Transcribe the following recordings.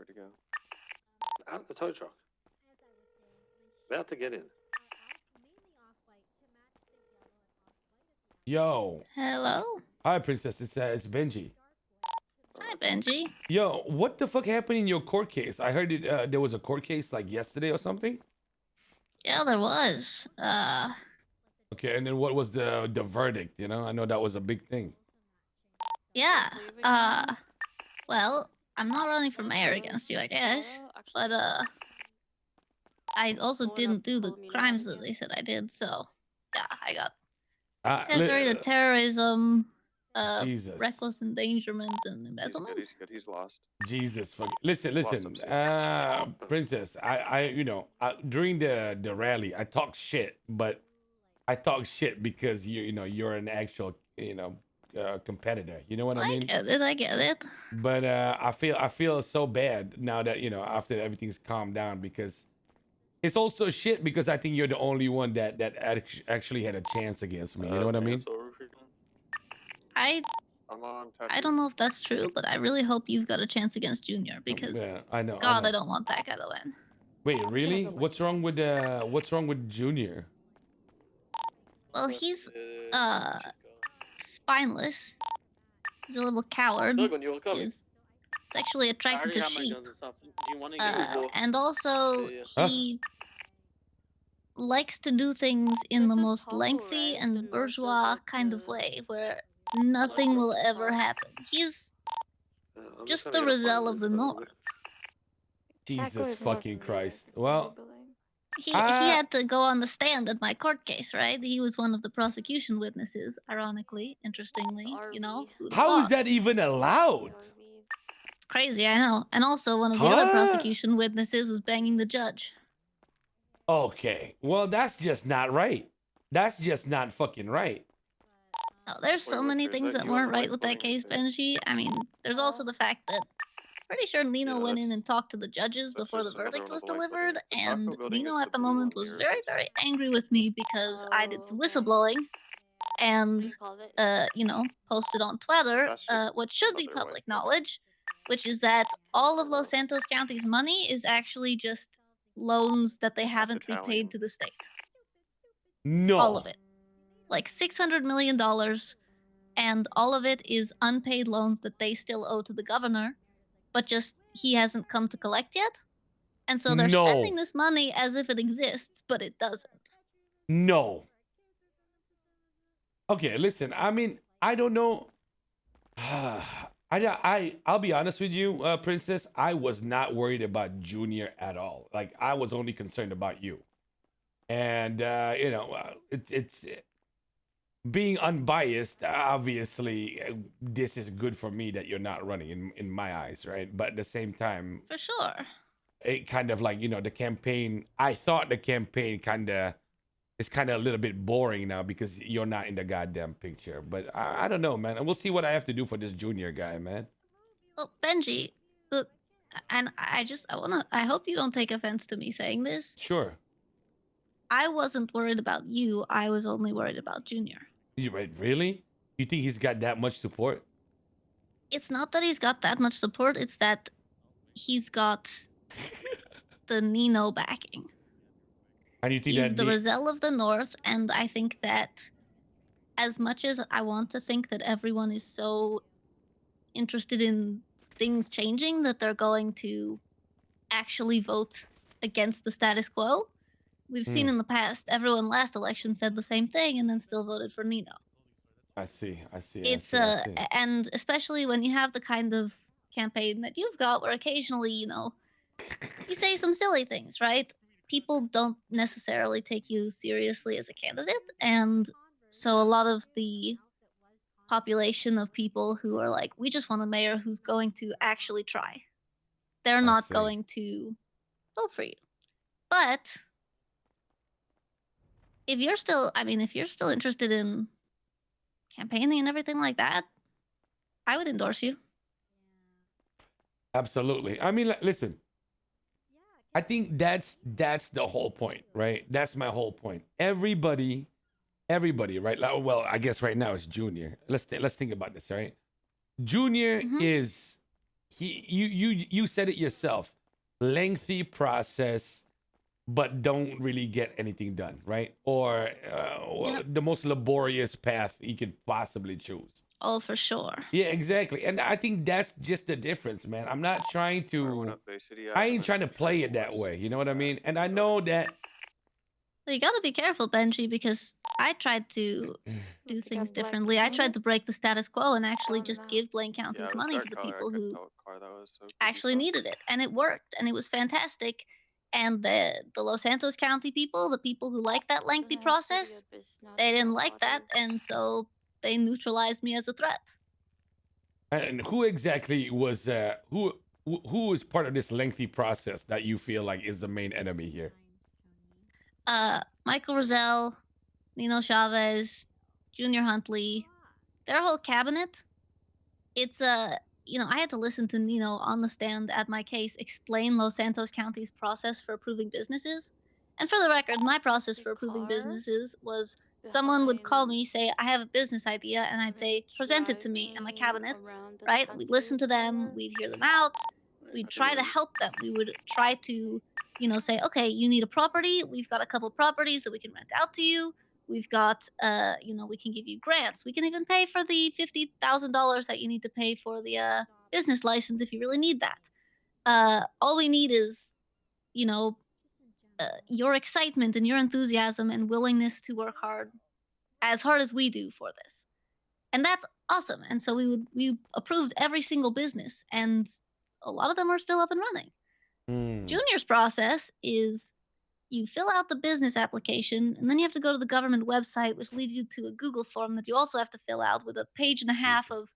Where'd he go? Out the tow truck. About to get in. Yo. Hello. Hi, Princess. It's Benji. Hi, Benji. Yo, what the fuck happened in your court case? I heard it. There was a court case like yesterday or something. Yeah, there was. Okay, and then what was the verdict? You know, I know that was a big thing. Yeah. Well, I'm not running for mayor against you, I guess. But I also didn't do the crimes that they said I did, so yeah, I got accessory to terrorism, Jesus. reckless endangerment, and embezzlement. He's good. He's lost. Jesus, fuck. Listen. Lost Princess, during the rally, I talk shit, but I talk shit because you're an actual competitor. You know what I mean? I get it. But I feel so bad now that after everything's calmed down, because it's also shit because I think you're the only one that actually had a chance against me. You know what I mean? I don't know if that's true, but I really hope you've got a chance against Junior because Yeah, I know. God, I don't want that guy to win. Wait, really? What's wrong with Junior? Well, he's spineless. He's a little coward. He's sexually attracted to sheep. And also he likes to do things in the most lengthy and bourgeois kind of way where nothing will ever happen. He's just the Rizal of the North. Jesus fucking Christ. Well, he had to go on the stand at my court case, right? He was one of the prosecution witnesses, ironically, interestingly, How is that even allowed? It's crazy, I know. And also one of the other prosecution witnesses was banging the judge. Okay. Well, that's just not right. That's just not fucking right. Oh, there's so many things that weren't right with that case, Benji. I mean, there's also the fact that pretty sure Nino went in and talked to the judges before the verdict was delivered, and Nino at the moment was very, very angry with me because I did some whistleblowing and, posted on Twitter what should be public knowledge, which is that all of Los Santos County's money is actually just loans that they haven't repaid to the state. No. All of it. Like $600 million, and all of it is unpaid loans that they still owe to the governor, but just he hasn't come to collect yet. And so they're spending this money as if it exists, but it doesn't. No. Okay, listen, I mean, I don't know. I'll be honest with you, Princess. I was not worried about Junior at all. Like, I was only concerned about you. And, it's being unbiased, obviously, this is good for me that you're not running in my eyes, right? But at the same time, for sure, it kind of like, the campaign, I thought the campaign it's kind of a little bit boring now because you're not in the goddamn picture. But I don't know, man. We'll see what I have to do for this Junior guy, man. Well, Benji, and I hope you don't take offense to me saying this. Sure. I wasn't worried about you. I was only worried about Junior. Really? You think he's got that much support? It's not that he's got that much support. It's that he's got the Nino backing. And you think he's the Rizal of the North, and I think that as much as I want to think that everyone is so interested in things changing that they're going to actually vote against the status quo, we've seen in the past, everyone last election said the same thing and then still voted for Nino. I see. It's and especially when you have the kind of campaign that you've got where occasionally, you say some silly things, right? People don't necessarily take you seriously as a candidate, and so a lot of the population of people who are like, we just want a mayor who's going to actually try. They're not going to vote for you. But if you're still interested in campaigning and everything like that, I would endorse you. Absolutely. I mean, listen, I think that's the whole point, right? That's my whole point. Everybody, right? Well, I guess right now it's Junior. Let's think about this, right? Junior is you said it yourself. Lengthy process, but don't really get anything done, right? Or the most laborious path you could possibly choose. Oh, for sure. Yeah, exactly. And I think that's just the difference, man. I'm not trying to. I ain't trying to play it that way. You know what I mean? And I know that. You gotta be careful, Benji, because I tried to do things differently. I tried to break the status quo and actually just give Blaine County's money to the people who actually needed it, and it worked, and it was fantastic. And the Los Santos County people, the people who like that lengthy process, they didn't like that, and so they neutralized me as a threat. And who exactly was who is part of this lengthy process that you feel like is the main enemy here? Michael Rosell, Nino Chavez, Junior Huntley, their whole cabinet. It's I had to listen to Nino on the stand at my case explain Los Santos County's process for approving businesses. And for the record, my process for approving businesses was someone would call me, say, I have a business idea, and I'd say, present it to me and my cabinet, right? We'd listen to them, we'd hear them out, we'd try to help them. We would try to, say, okay, you need a property. We've got a couple properties that we can rent out to you. We've got, we can give you grants. We can even pay for the $50,000 that you need to pay for the business license if you really need that. All we need is, you know, your excitement and your enthusiasm and willingness to work hard as we do for this. And that's awesome. And so we approved every single business, and a lot of them are still up and running. Junior's process is you fill out the business application, and then you have to go to the government website, which leads you to a Google form that you also have to fill out with a page and a half of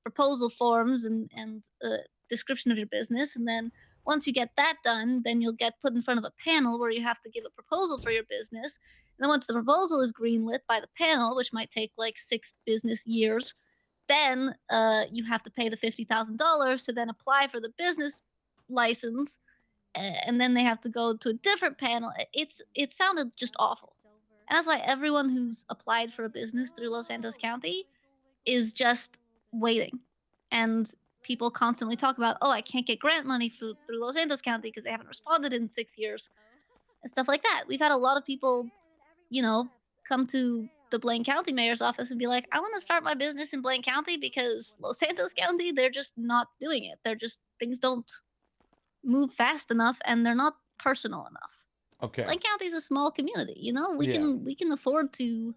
proposal forms and a description of your business. And then once you get that done, then you'll get put in front of a panel where you have to give a proposal for your business. And then once the proposal is greenlit by the panel, which might take like 6 business years, then you have to pay the $50,000 to then apply for the business license, and then they have to go to a different panel. It sounded just awful, and that's why everyone who's applied for a business through Los Santos County is just waiting. And people constantly talk about, oh, I can't get grant money through Los Santos County because they haven't responded in 6 years and stuff like that. We've had a lot of people, come to the Blaine County mayor's office and be like, I want to start my business in Blaine County because Los Santos County, they're just not doing it. They're just, things don't move fast enough and they're not personal enough. Okay. Blaine County's a small community, we Yeah. can afford to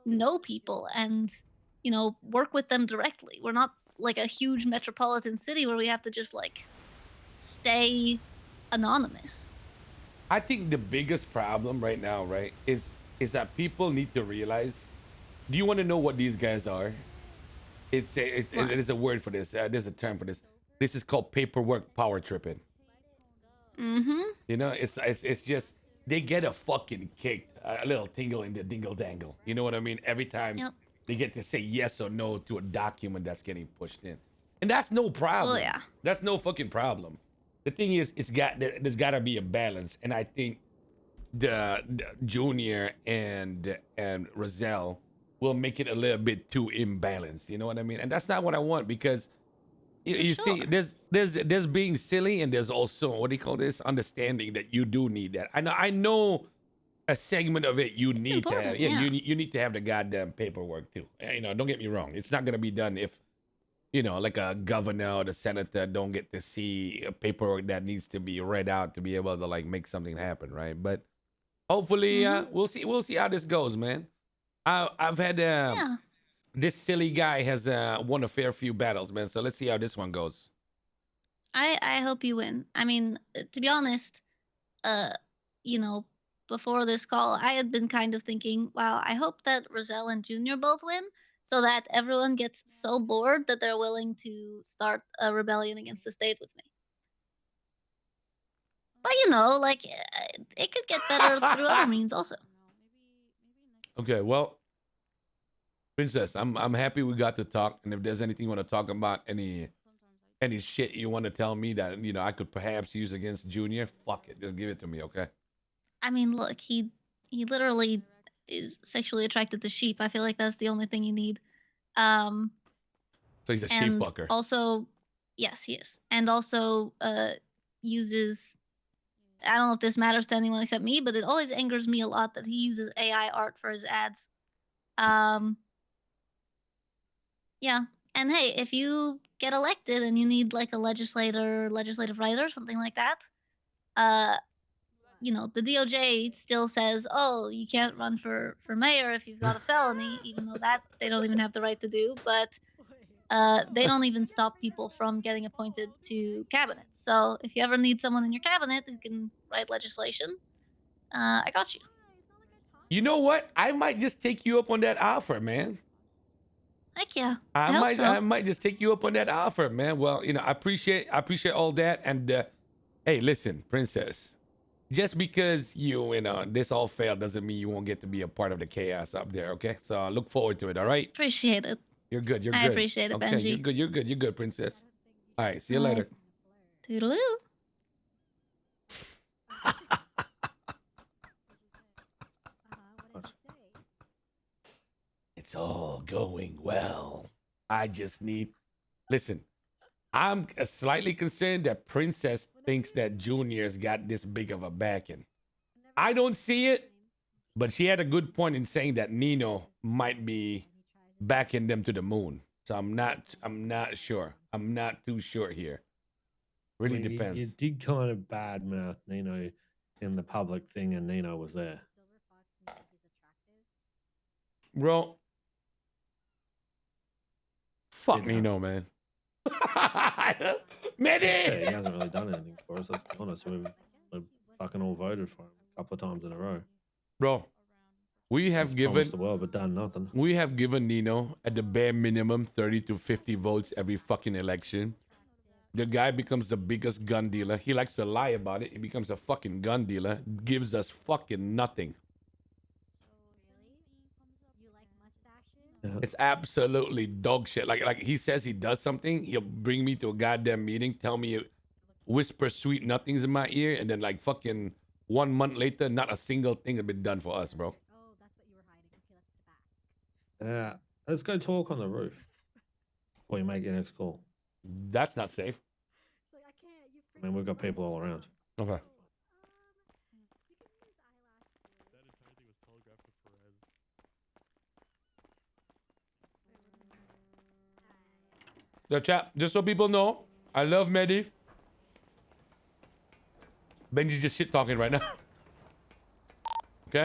know people and work with them directly. We're not like a huge metropolitan city where we have to just like stay anonymous. I think the biggest problem right now, right, is that people need to realize. Do you want to know what these guys are? There's a word for this. There's a term for this. This is called paperwork power tripping. Mm-hmm. It's just they get a fucking kick, a little tingle in the dingle dangle. You know what I mean? Every time they get to say yes or no to a document that's getting pushed in, and that's no problem. Well, yeah. That's no fucking problem. The thing is, there's got to be a balance, and I think the Junior and Rosell will make it a little bit too imbalanced. You know what I mean? And that's not what I want, because you see, there's being silly, and there's also, what do you call this, understanding that you do need that. I know a segment of it you need to have. Yeah, you need to have the goddamn paperwork too. Don't get me wrong. It's not gonna be done if like a governor or the senator don't get to see a paperwork that needs to be read out to be able to like make something happen, right? But hopefully, we'll see how this goes, man. I've had this silly guy has won a fair few battles, man. So let's see how this one goes. I hope you win. I mean, to be honest, before this call, I had been kind of thinking, wow, I hope that Rosell and Junior both win, so that everyone gets so bored that they're willing to start a rebellion against the state with me. But it could get better through other means also. Okay, well, Princess, I'm happy we got to talk. And if there's anything you want to talk about, any shit you want to tell me that I could perhaps use against Junior, fuck it, just give it to me, okay? I mean, look, he literally is sexually attracted to sheep. I feel like that's the only thing you need. So he's a sheep fucker. Also, Yes, he is. And also uses, I don't know if this matters to anyone except me, but it always angers me a lot that he uses AI art for his ads. Yeah. And hey, if you get elected and you need like a legislative writer, something like that, uh, the DOJ still says, "Oh, you can't run for mayor if you've got a felony," even though that they don't even have the right to do. But they don't even stop people from getting appointed to cabinets. So if you ever need someone in your cabinet who can write legislation, I got you. You know what? I might just take you up on that offer, man. Heck yeah. I I hope might so. I might just take you up on that offer, man. Well, I appreciate all that. And hey, listen, princess. Just because this all failed doesn't mean you won't get to be a part of the chaos up there, okay? So I look forward to it, all right? Appreciate it. You're good, you're I good. appreciate it, Okay, Benji. you're good, princess. All right, see you All right. later. Toodaloo. It's all going well. I just need. Listen, I'm slightly concerned that Princess thinks that Junior's got this big of a backing. I don't see it, but she had a good point in saying that Nino might be backing them to the moon. So I'm not sure. I'm not too sure here. Really depends. You did kind of badmouth Nino in the public thing, and Nino was there. Bro, fuck Did Nino, man. Medi! Yeah, he hasn't really done anything for us, let's be honest. We've fucking all voted for him a couple of times in a row. Bro, we have He's given promised the world but done nothing. We have given Nino at the bare minimum 30 to 50 votes every fucking election. The guy becomes the biggest gun dealer. He likes to lie about it. He becomes a fucking gun dealer. Gives us fucking nothing. Yeah. It's absolutely dog shit. Like he says he does something, he'll bring me to a goddamn meeting, tell me, whisper sweet nothings in my ear, and then like fucking 1 month later, not a single thing has been done for us, bro. Yeah, let's go talk on the roof before you make your next call. That's not safe. I mean, we've got people all around. Okay. The chat, just so people know, I love Medi. Benji's just shit talking right now.